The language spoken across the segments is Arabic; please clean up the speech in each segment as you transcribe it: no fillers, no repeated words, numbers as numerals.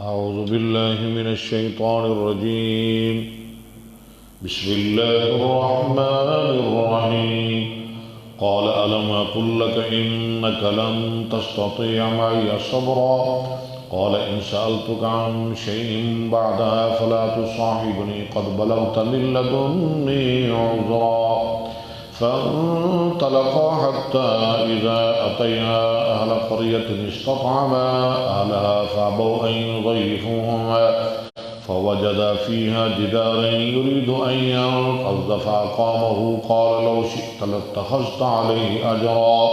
أعوذ بالله من الشيطان الرجيم. بسم الله الرحمن الرحيم. قال ألم أقل لك إنك لن تستطيع معي صبرا قال إن سألتك عن شيء بعدها فلا تصاحبني قد بلغت من لدني عذرا. فانطلقا حتى إذا أتيا أهل قرية استطعما أهلها فأبوا أن يضيفوهما فوجدا فيها جدارا يريد أن ينقض فأقامه قال لو شئت لاتخذت عليه أجرا.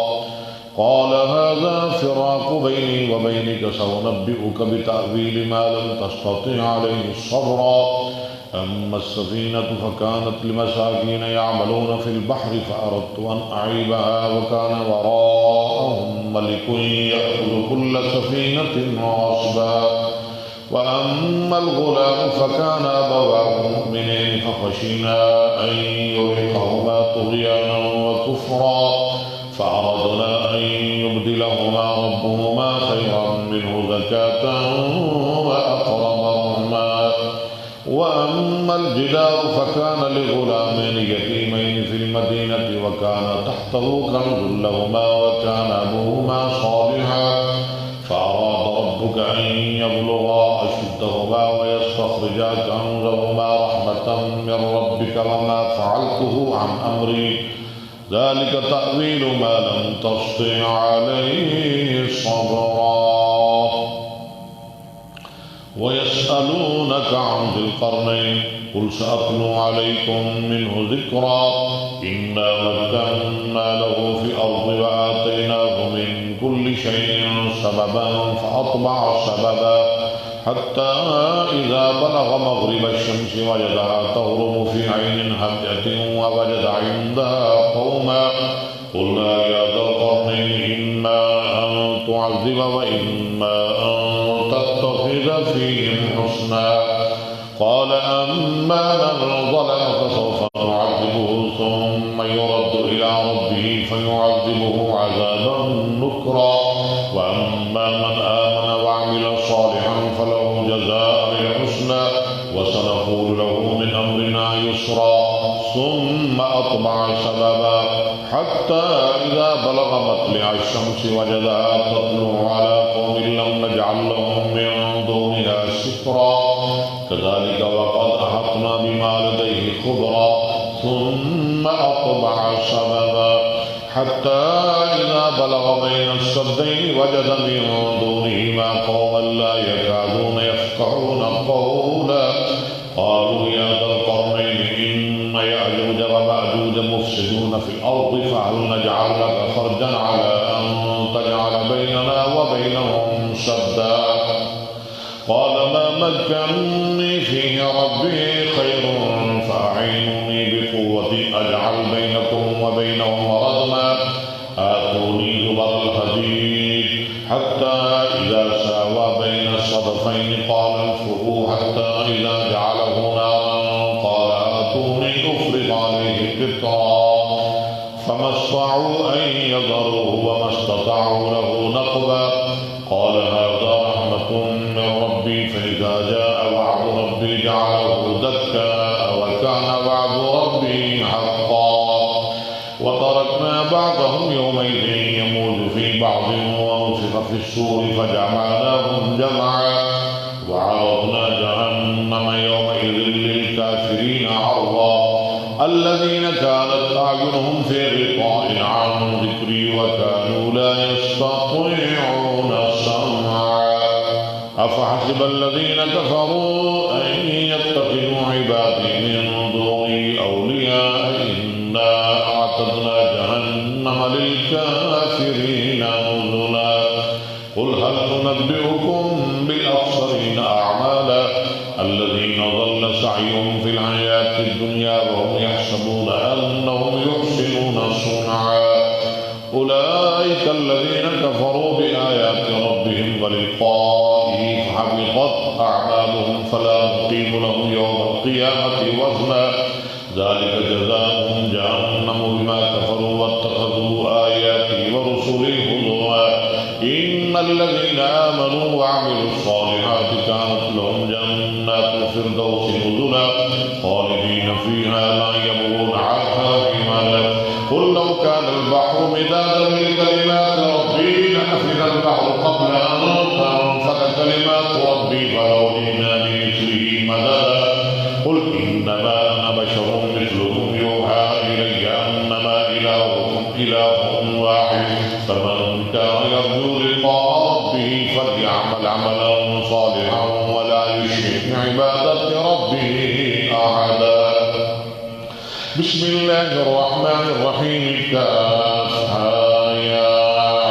قال هذا فراق بيني وبينك سأنبئك بتأويل ما لم تستطع عليه صبرا. أما السفينة فكانت لمساكين يعملون في البحر فأردت أن أعيبها وكان وراءهم ملك يأخذ كل سفينة غصبا. وأما الغلام فكان أبواه مؤمنين فخشينا أن يرهقهما طغيانا وكفرا فأردنا أن يبدلهما ربهما خيرا منه زكاة وأقرب رحما. وأما الجدار فكان لغلامين يتيمين في المدينة وكان تحته كنز لهما وكان أبوهما صالحا فأراد ربك أن يبلغا أشدهما ويستخرجا كنزهما رحمة من ربك وما فعلته عن أمري ذلك تأويل ما لم تستطع عليه صبرا. ويسألونك عن ذي القرنين قل سأتلو عليكم منه ذكرا إنا مكنا له في الأرض وآتيناه من كل شيء سببا فأطبع سببا حتى إذا بلغ مغرب الشمس وجدها تغرب في عين هامئة ووجد عندها قوما قلنا يا ذا القرنين إما أن تعذب وإما أن تتخذ فيهم حسنا. قال أما من ظلم فسوف نعذبه ثم يرد إلى ربه فيعذبه عذابا نكرا. وأما من آمن وعمل صالحا فله جزاء الحسنى وسنقول له من أمرنا يسرا. ثم أطبع سببا حتى إذا بلغ مطلع الشمس وجدها تطلع على قوم لم نجعل لهم من دونها سترا كذلك وقد أحطنا بما لديه خبرا. ثم أطبع سببا حتى إذا بلغ بين السدين وجد من دونهما قوما لا يكادون يفقهون قولا قالوا يا ذا القرنين إن يأجوج ومأجوج مفسدون في الأرض فهل نجعل لك خرجا على أن تجعل بيننا وبينهم سدا. قال ما مكنني فيه ربي خير فأعينوني بقوة أجعل بينكم وبينهم ردما آتوني زبر الحديد حتى إذا ساوى بين الصدفين قال انفخوا حتى إذا جعله نارا قال آتوني أفرغ عليه قطرا فما استطاعوا أن يظهروه وما استطاعوا له نقبا. قال هذا رحمة من ربي فإذا جاء وعد ربي جعله دكا وكان وعد ربي حقا. وتركنا بعضهم يومئذ يموج في بعض ونفخ في السور فجمعناهم جمعا وعرضنا جهنم يومئذ للكافرين عرضا. الذين كانت أعينهم في غطاء عن ذكري وكانوا لا يستطيعون سمعا. أفحسب الذين كفروا أن يتخذوا عبادي من دوني أولياء إنا أعتدنا جهنم للكافرين نزلا. قل هل ننبئكم بالأخسرين أعمالا الذين ضل سعيهم في الحياة الدنيا وهم يحسبون أنهم يحسنون صنعا. أولئك الذين كفروا بآيات ربهم ولقائه فحبطت أعمالهم فلا نقيم لهم يوم القيامة وزنا ذلك جزاؤهم جهنم بما كفروا واتخذوا آياتي ورسلي هزوا إن الذين آمنوا آمنوا وعملوا الصالحات كانت لهم جنات الفردوس نزلا خالدين فيها لا يبغون عنها حولا قل لو كان البحر مدادا لكلمات ربي لنفذ البحر قبل أن تنفذ كلمات ربي فلو جئنا بمثله مددا قل إنما أنا بشر مثلكم يوحى إلي أنما إلهكم إله واحد فمن كان يرجو لقاء ربه فليعمل عملا صالحا ولا يشرك بعبادة ربه أحدا. بسم الله الرحمن الرحيم. كافها يا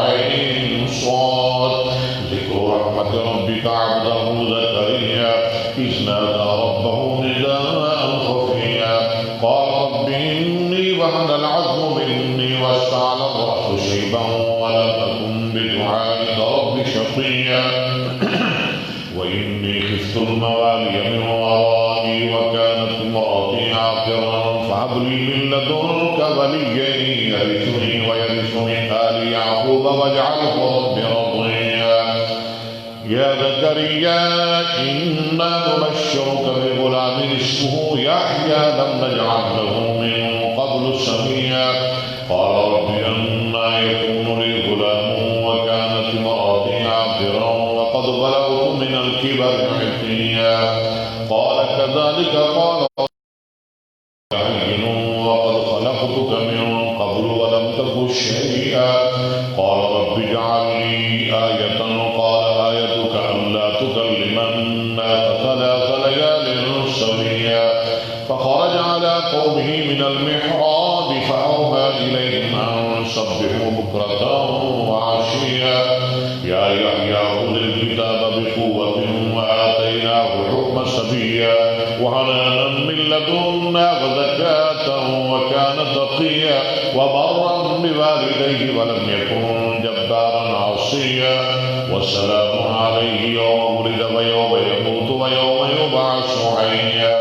عين صاد. ذكر رحمة ربك عبده زكريا إذ نادى ربه نداء خفيا قال رب إني وهن العظم مني واشتعل الرأس شيبا ولم أكن بدعائك رب شقيا وإني خفت الموالي من ورائي وكانت امرأتي عاقرا فهب لي من لدنك وليا يرثني ويرث من آل يعقوب واجعله رب رضيا. يا زكريا إنا نبشرك بغلام اسمه يحيى لم نجعل له من قبل سميا قال رب أنى يكون لي غلام وكانت امرأتي عاقرا وقد بلغت من الكبر عتيا قال كذلك قال وقد خلقتك من قبل ولم تك شيئا قال رب اجعل لي آية قال آيتك ألا تكلم الناس 3 ليال سويا فخرج على قومه من المحراب فأوحى إليهم أن سبحوا بكرة وعشيا يا يحيى خذ الكتاب بقوة وآتيناه حكما صبيا وحنانا من لدنا وزكاة وكان تقيا وبرا بوالديه ولم يكن جبارا عصيا والسلام عليه يوم ولد ويوم يموت ويوم يبعث حيا.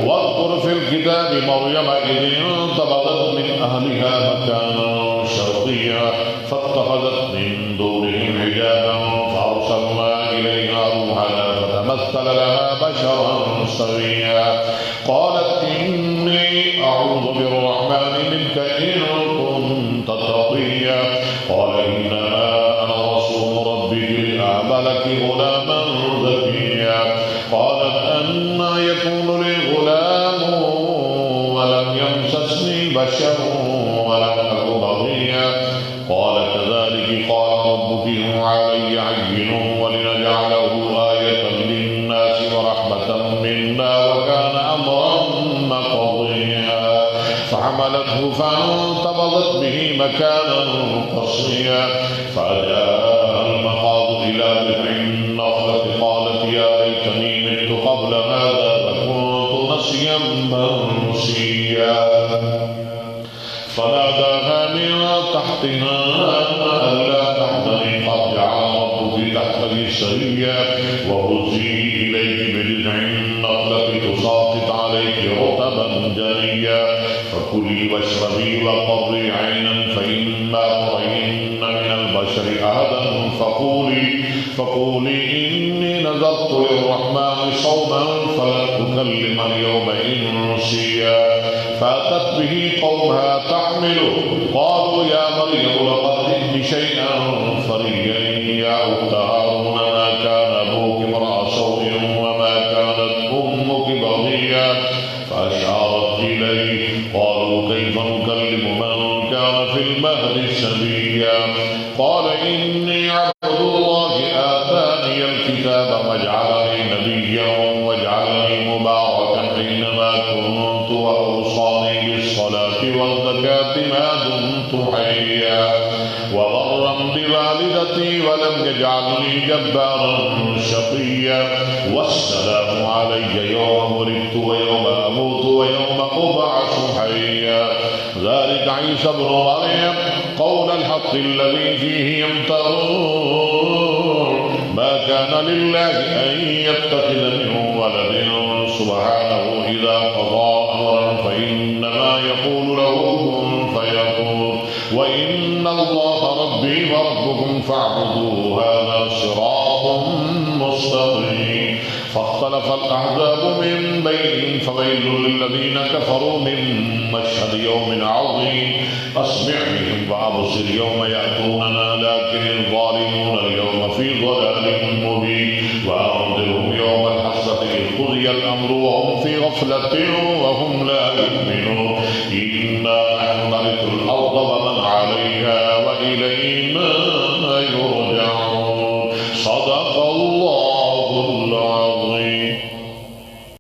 واذكر في الكتاب مريم إذ انتبذت من أهلها مكانا شرقيا فاتخذت من دونهم حجابا فأرسلنا إليها روحنا فتمثل لها بشرا سويا قالت إني أعوذ بالرحمن منك إن كنت تقيا قال إنما أنا رسول ربك لأهب لك غلاما زكيا قالت أنى يكون لي غلام ولم يمسسني بشر ولم أك بغيا قال كذلك قال ربك هو علي عين ولنجعله آية للناس ورحمة منا وكان أمرا مقضيا فحملته فانتبذت به مكانا قصيا فأتاها المخاض إلى جذع النخلة قالت يا ليتني مت قبل هذا فكنت نسيا منسيا فناداها من تحتها ألا تحزني قد جعل ربك تحتك سريا وهزي إليك بجذع النخلة تساقط عليك رطبا جنيا فكلي واشربي وقضي عينا فإما ترين من البشر أحدا فقولي إني نذرت للرحمن صوما فلن أكلم اليوم إنسيا فأتت به قومها تحمله قالوا يا مريم لقد جئت شيئا فريا يا أخت هارون ما كان أبوك امرأ سوء وما كانت أمك بغيا فأشارت إليه قالوا كيف نكلم من كان في المهد سبيا قال إني عبد الله آتاني الكتاب وجعلني نبيا وجعلني مباركا أينما كنت وأوصاني بالصلاة والزكاة ما دمت حيا وبرا بوالدتي ولم يجعلني جبارا شقيا والسلام علي يوم ولدت ويوم أموت ويوم أبعث حيا ذلك عيسى ابن مريم قول الحق الذي فيه يمترون ما كان لله أن يتخذ من ولد سبحانه إذا قضى أمرا فإنما يقول له كن فيكون وإن الله ربي وربكم فاعبدوه هذا صراط صراط مستقيم فاختلف الأحزاب من بينهم فويل للذين كفروا من مشهد يوم عظيم أسمع بهم وأبصر يوم يأتوننا لكن الظالمون اليوم في ضلال مبين وأنذرهم يوم الحسرة إذ قضي الأمر وهم في غفلة